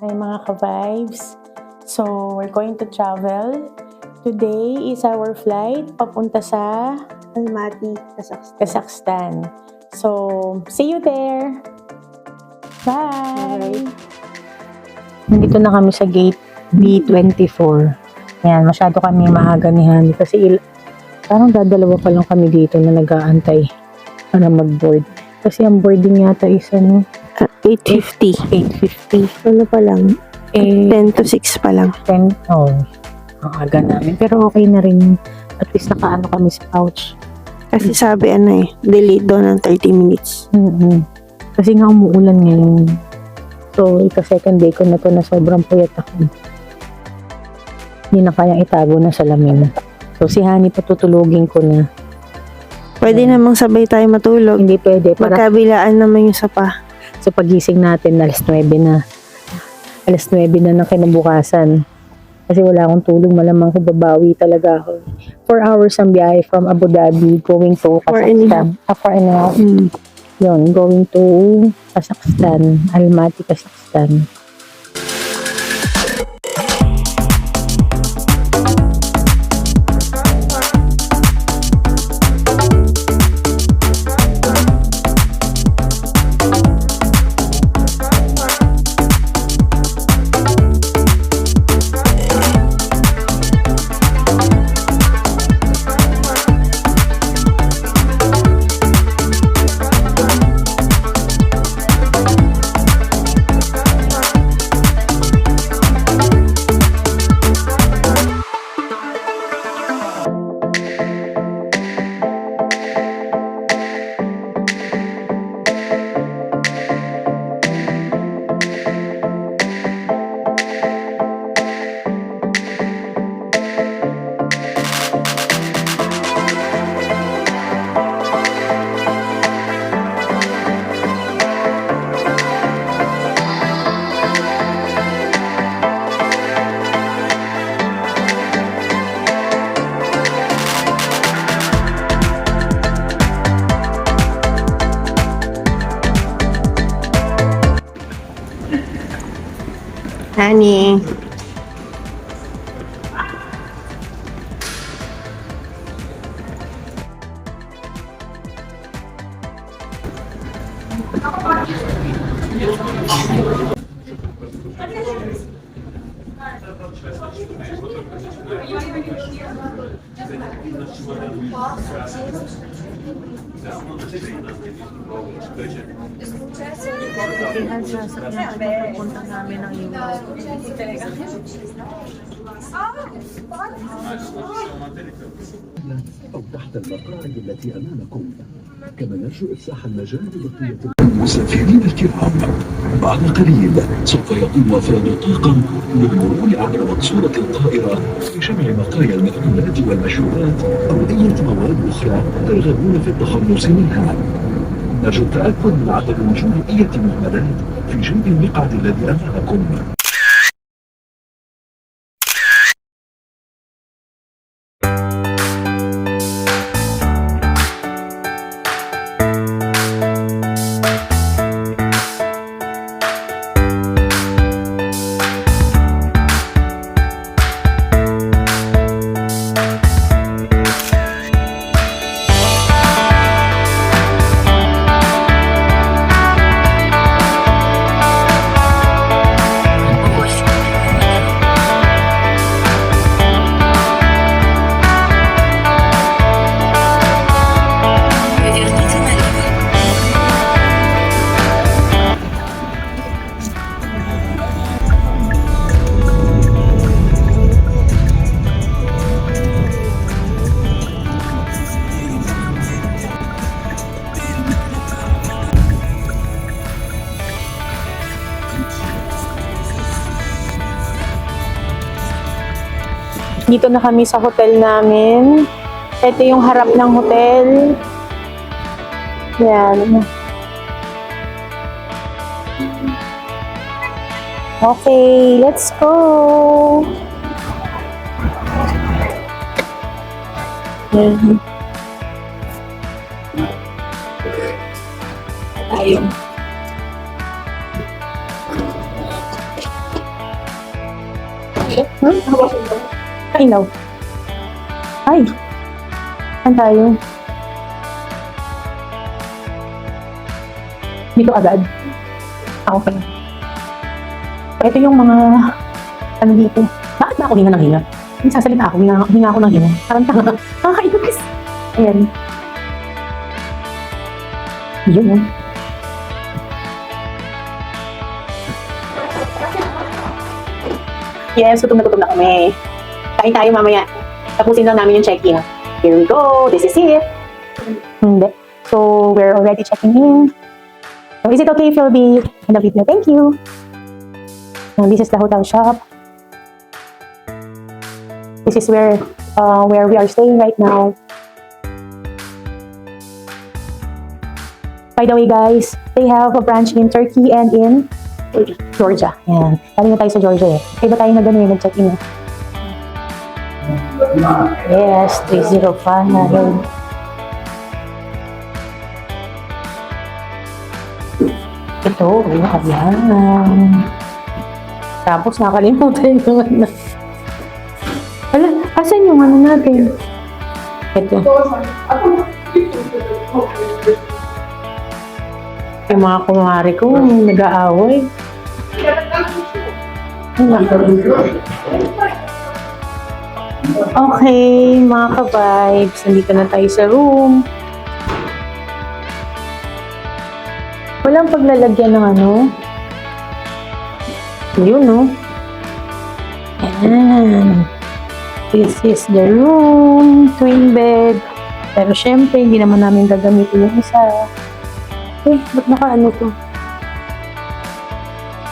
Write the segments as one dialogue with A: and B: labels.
A: Hi mga ka-vibes. So, we're going to travel. Today is our flight papunta sa
B: Almaty, Kazakhstan.
A: Kazakhstan. So, see you there. Bye!
B: Alright.
A: Nandito na kami sa gate B24. Ayan, masyado kami maaga ni Hani kasi parang dadalawa pa lang kami dito na nag-aantay para mag-board. Kasi ang boarding yata is
B: 8:50.
A: 8:50.
B: Ano pa lang? 10 to 6 pa lang.
A: 10, oh, ang aga namin. Pero okay na rin. At least nakaano kami sa pouch.
B: Kasi sabi delayed daw ng 30 minutes.
A: Kasi nga umuulan ngayon. So, ika-second day ko na to na sobrang puyat ako. Hindi na kayang itago na salamin. So, si Hani patutulugin ko na.
B: Pwede namang sabay tayo matulog.
A: Hindi pwede.
B: Magkabilaan naman yung sapa.
A: So, pagising natin, alas 9 na. Alas 9 na ng kinabukasan. Kasi wala akong tulog, malamang ko babawi talaga ako. 4 hours ang biyahe from Abu Dhabi going to Kazakhstan. 4.5. Yun, going to Kazakhstan, Almaty, Kazakhstan.
B: Honey.
A: Punta namin ng
C: أو تحت المقاعد التي أمامكم. كما نرجو إفساح المجال لبقية المسافرين الكرام. بعد قليل سوف يقوم أفراد الطاقم بالمرور عبر مقصورة الطائرة لجمع بقايا المأكولات والمشروبات أو أي مواد أخرى ترغبون في التخلص منها. نرجو التأكد من عدم وجود أي مهملات في جنب المقعد الذي أمامكم.
A: Dito na kami sa hotel namin. Ito yung harap ng hotel. Yan. Okay, let's go! Yan. tayo. Kainaw. Ay. Saan tayo? Dito agad. Okay. Ito yung mga ano dito. Bakit ba ako hinga ng hinga? Sasalita ako, hinga ako ng hinga. Parang tanga. Nakakainis. Ayan. Yun yun. Yes, gutom na kami. Kain tayo mamaya. Tapusin lang namin yung check-in. Here we go. This is it. Hindi. So, we're already checking in. So, is it okay, Philby? I love you. Thank you. And this is the hotel shop. This is where we are staying right now. By the way, guys, they have a branch in Turkey and in Georgia. Yan. Galing na tayo sa Georgia eh. Kaya ba tayo na gano'n nag-check-in eh? Yes, 305. Ito, ayan. Tapos nakalimutan yung ano. Wala, asan yung ano natin? Ito. Yung mga kumari ko, nag-aaway. Okay, mga ka-vibes, nandito na tayo sa room. Walang paglalagyan ng ano. Yun, no? Ayan. This is the room, twin bed. Pero syempre, hindi naman namin gagamitin yung isa. Eh, ba't naka-ano to?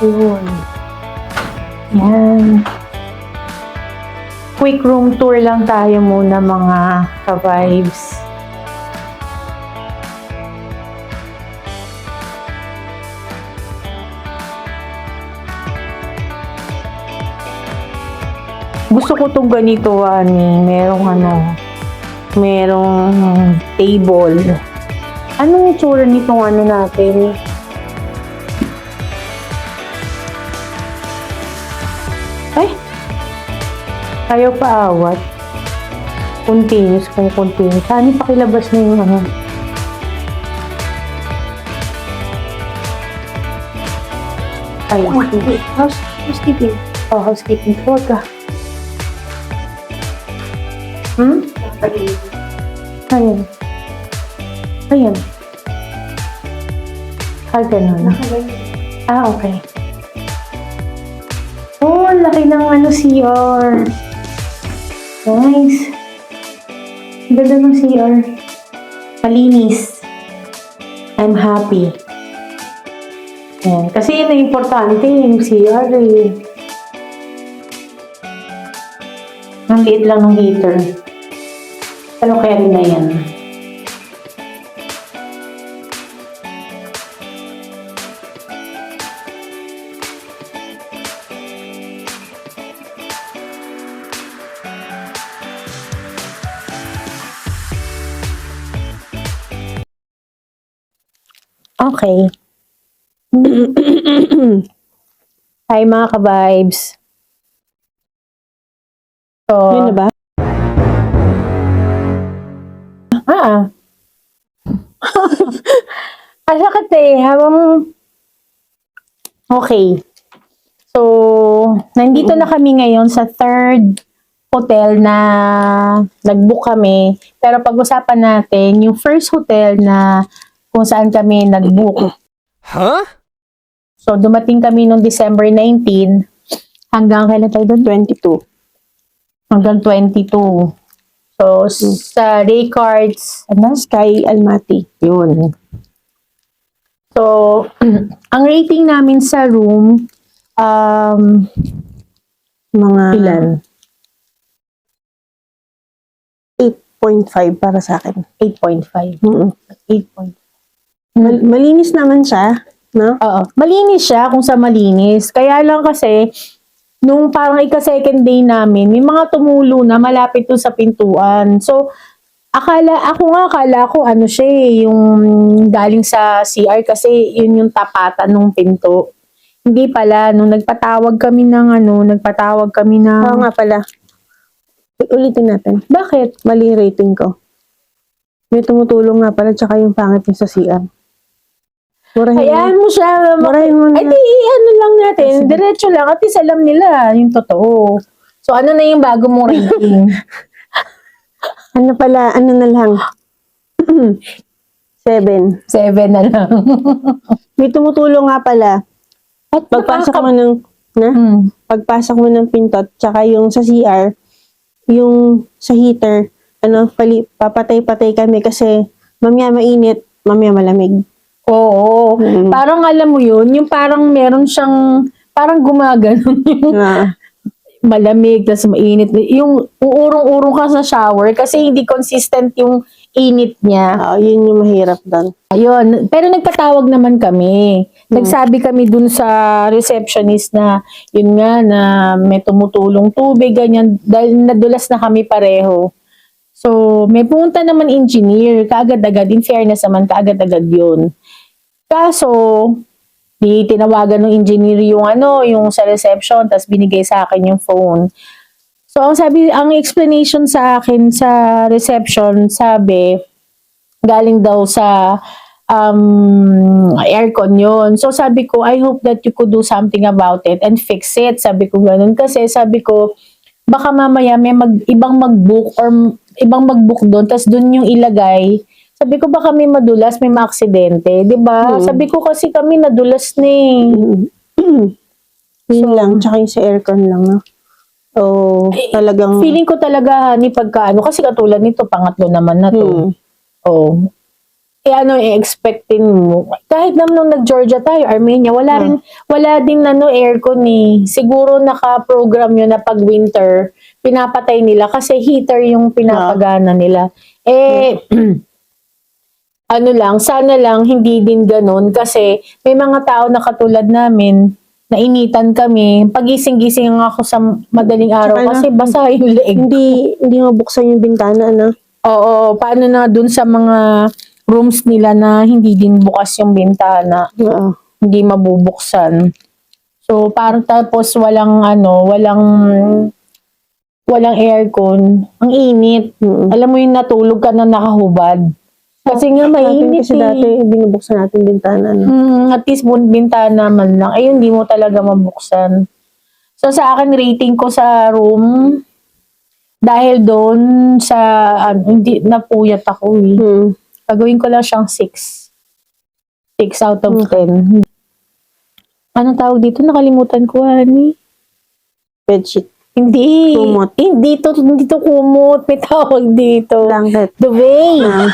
A: Yun. Yan. Quick room tour lang tayo muna mga ka-vibes. Gusto ko itong ganito, ani. Merong table. Anong itsura nitong ano natin? Ay! Ayaw pa awat. Continuous kung continuous. Saan pakilabas na yung ano? Ay, housekeeping. Oh, housekeeping. Huwag ka. Ayan. Ayan. Ganun. Okay. Oh, laki ng ano CR. Nice. Ganda ng CR. Malinis. I'm happy. Ayan. Kasi yun na importante yung CR eh. Ang liit lang ng heater. Pero carry na yan. Okay. Hi mga ka-vibes. So,
B: Yun na ba?
A: Asakit eh, okay. So, nandito na kami ngayon sa third hotel na nag-book kami. Pero pag-usapan natin, yung first hotel na kung saan kami nag-book.
D: Huh?
A: So, dumating kami noong December 19 hanggang kailan tayo doon?
B: 22.
A: Hanggang 22. So, sa Raycards,
B: Sky Almaty.
A: yun. So, ang rating namin sa room,
B: Mga
A: ilan?
B: 8.5 para sa akin.
A: 8.5. 8.5.
B: Malinis naman siya, no?
A: Oo. Malinis siya kung sa malinis. Kaya lang kasi, nung parang ika-second day namin, may mga tumulo na malapit to sa pintuan. So, akala ko ano siya yung galing sa CR kasi yun yung tapatan ng pinto. Hindi pala, nung nagpatawag kami
B: Oo nga pala. Ulitin natin.
A: Bakit?
B: Mali yung rating ko. May tumutulong nga pala, tsaka yung pangit niya sa CR. Murahin mo.
A: Hayaan mo siya.
B: Murahin mo
A: Ay,
B: na.
A: di, ano lang natin. Diretso lang. At least alam nila yung totoo. So, ano na yung bago mong rating?
B: Ano pala, ano na lang. 7.
A: 7 na lang.
B: May tumutulong nga pala.
A: At
B: Pagpasok mo ng, pagpasok mo ng pinto, tsaka yung sa CR, yung sa heater, papatay-patay kami kasi mamaya mainit, mamaya malamig.
A: Oo. Parang alam mo yun, yung parang meron siyang, parang gumaganon yung malamig, tas mainit. Yung uurong-urong ka sa shower kasi hindi consistent yung init niya.
B: Yun yung mahirap doon.
A: Ayun. Pero nagpatawag naman kami. Nagsabi kami dun sa receptionist na yun nga na may tumutulong tubig, ganyan. Dahil nadulas na kami pareho. So, may pumunta naman engineer. Kaagad-agad. In fairness naman, kaagad-agad yun. Kaso, di tinawagan ng engineer yung sa reception, tapos binigay sa akin yung phone. So, ang explanation sa akin sa reception, sabi, galing daw sa aircon yun. So, sabi ko, I hope that you could do something about it and fix it. Sabi ko ganun. Kasi sabi ko, baka mamaya may ibang mag-book doon, tapos doon yung ilagay. Sabi ko, baka may madulas, may maaksidente. Diba? Sabi ko kasi kami nadulas na
B: Yun lang, tsaka yung sa aircon lang. No? Talagang...
A: Feeling ko talaga, ni pagka kasi katulad nito, pangatlo naman na to. I-expectin mo. Kahit naman nung nag-Georgia tayo, Armenia, wala din aircon eh. Siguro naka-program yun na pag winter, pinapatay nila kasi heater yung pinapagana nila. Sana lang hindi din ganun kasi may mga tao na katulad namin, nainitan kami. Pagising-gising ako sa madaling araw kasi basa yung leeg.
B: Hindi mabuksan yung bintana, ano?
A: Oo, paano na dun sa mga rooms nila na hindi din bukas yung bintana. Hindi mabubuksan. So, parang tapos walang aircon. Ang init. Alam mo yung natulog ka na nakahubad. Kasi nga mainit
B: Kasi dati binubuksan natin bintana. No?
A: At least bintana man lang. Ayun, hindi mo talaga mabuksan. So, sa akin, rating ko sa room, dahil doon sa, hindi, napuyat ako eh. Gagawin ko lang siyang 6. 6 out of 10. Anong tawag dito? Nakalimutan ko, honey.
B: Bedsheet.
A: Hindi.
B: Kumot.
A: Hindi to kumot. May tawag dito.
B: Blanket.
A: Duvet.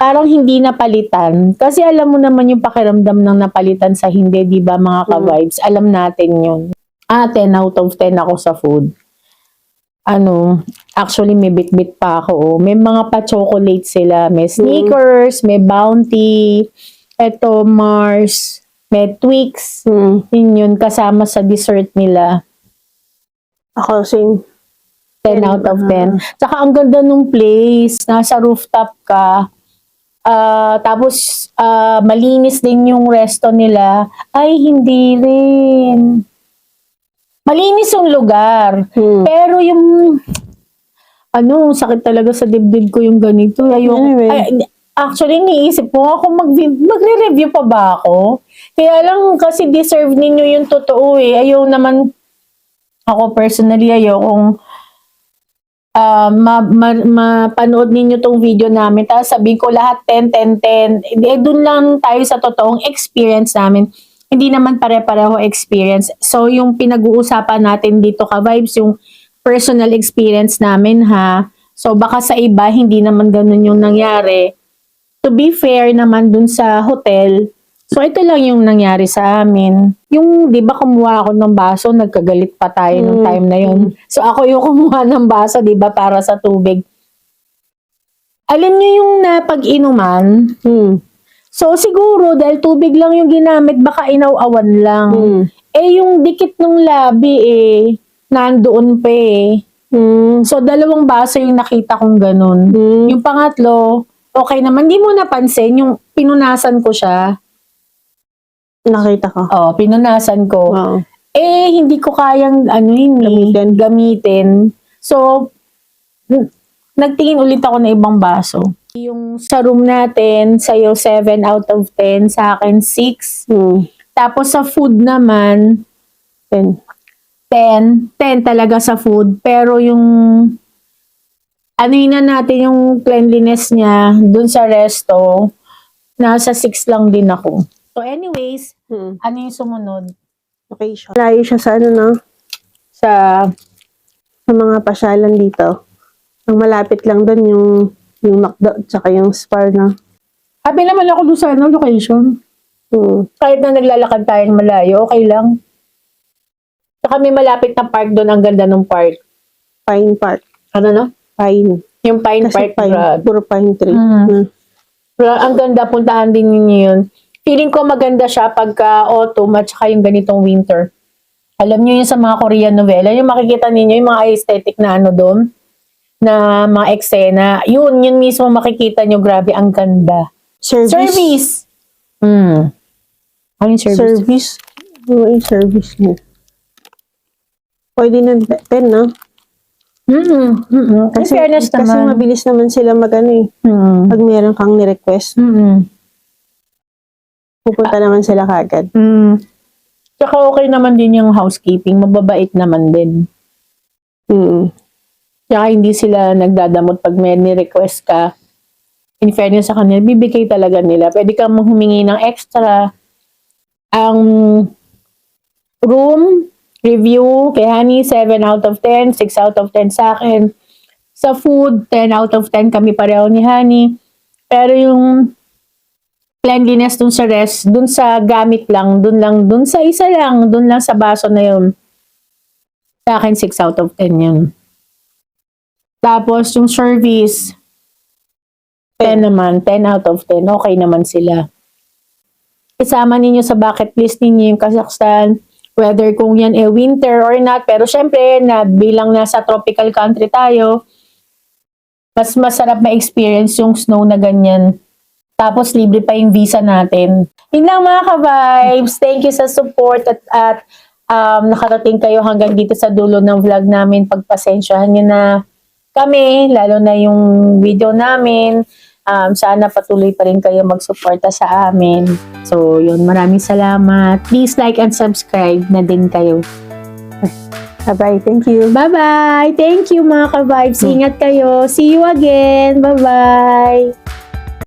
A: Parang hindi napalitan. Kasi alam mo naman yung pakiramdam ng napalitan sa hindi, di ba mga ka-vibes? Alam natin yun. 10 out of 10 ako sa food. Actually may bit-bit pa ako. May mga pa-chocolate sila. May Snickers, may Bounty, eto Mars, may Twix. Yun kasama sa dessert nila.
B: Ako, same.
A: 10 out of 10. Tsaka ang ganda nung place. Nasa rooftop ka. Tapos, malinis din yung resto nila. Ay, hindi rin. Malinis yung lugar. Pero yung, sakit talaga sa dibdib ko yung ganito. Actually, niisip ko kung magre-review pa ba ako. Kaya lang kasi deserve ninyo yung totoo eh. Ayaw naman, ako personally, ayaw kung mapanood ninyo tong video namin. Tapos sabihin ko lahat 10, 10, 10. Doon lang tayo sa totoong experience namin. Hindi naman pare-pareho experience. So, yung pinag-uusapan natin dito ka-vibes, yung personal experience namin ha. So, baka sa iba, hindi naman ganun yung nangyari. To be fair naman dun sa hotel, so ito lang yung nangyari sa amin. Yung, di ba kumuha ako ng baso, nagkagalit pa tayo nung time na yun. So, ako yung kumuha ng baso, di ba, para sa tubig. Alam nyo yung napag-inuman? So, siguro, dahil tubig lang yung ginamit, baka inaw-awan lang. Yung dikit ng labi nandoon pa So, 2 baso yung nakita kong ganun. Yung pangatlo, okay naman. Di mo napansin, yung pinunasan ko siya.
B: Nakita ko.
A: Oh, pinunasan ko.
B: Oo.
A: Hindi ko kayang gamitin. So, nagtingin ulit ako ng ibang baso. Yung sa room natin, sa'yo 7 out of 10, sa akin 6. Tapos sa food naman,
B: 10.
A: 10 talaga sa food. Pero yung, na natin yung cleanliness niya, dun sa resto, nasa 6 lang din ako. So anyways, ano yung sumunod?
B: Location. Layo siya sa
A: Sa
B: mga pasyalan dito. Ang malapit lang doon yung McDo tsaka yung Spar na.
A: happy naman ako doon sa location. Kahit na naglalakad tayong malayo, okay lang. Saka may malapit na park doon, ang ganda ng park.
B: Pine Park.
A: Ano no?
B: Pine.
A: Yung Pine
B: Kasi
A: Park.
B: pine,
A: Brad.
B: puro pine tree.
A: Pero ang ganda, puntahan din ninyo yun. Feeling ko maganda siya pagka autumn at saka yung ganitong winter. Alam niyo yun sa mga Korean novela, yung makikita ninyo, yung mga aesthetic na doon, na mga eksena, yun mismo makikita nyo, grabe, ang ganda. Service! Ano yung service?
B: Service. Ano yung service niya? Pwede na 10, no?
A: Kasi, fairness
B: kasi
A: naman.
B: mabilis naman sila pag meron kang ni-request. Pupunta naman sila kagad.
A: Tsaka okay naman din yung housekeeping. Mababait naman din. Tsaka hindi sila nagdadamot pag may ni-request ka. In fairness sa kanila, bibigay talaga nila. Pwede kang humingi ng extra. Ang room review kay Honey, 7 out of 10, 6 out of 10 sa akin. Sa food, 10 out of 10 kami pareho ni Honey. Pero yung cleanliness dun sa dun sa gamit lang, dun sa isa lang, dun lang sa baso na yun. Sa akin, 6 out of 10 yun. Tapos, yung service, 10 naman, 10 out of 10, okay naman sila. Isama ninyo sa bucket list ninyo yung Kazakhstan, whether kung yan winter or not, pero syempre, bilang nasa tropical country tayo, mas masarap ma-experience yung snow na ganyan. Tapos, libre pa yung visa natin. Yun lang mga ka-vibes. Thank you sa support at nakarating kayo hanggang dito sa dulo ng vlog namin. Pagpasensyahan nyo na kami, lalo na yung video namin. Sana patuloy pa rin kayo magsuporta sa amin. So, yun. Maraming salamat. Please like and subscribe na din kayo.
B: Bye-bye. Thank you.
A: Bye-bye! Thank you mga ka-vibes. Ingat kayo. See you again. Bye-bye!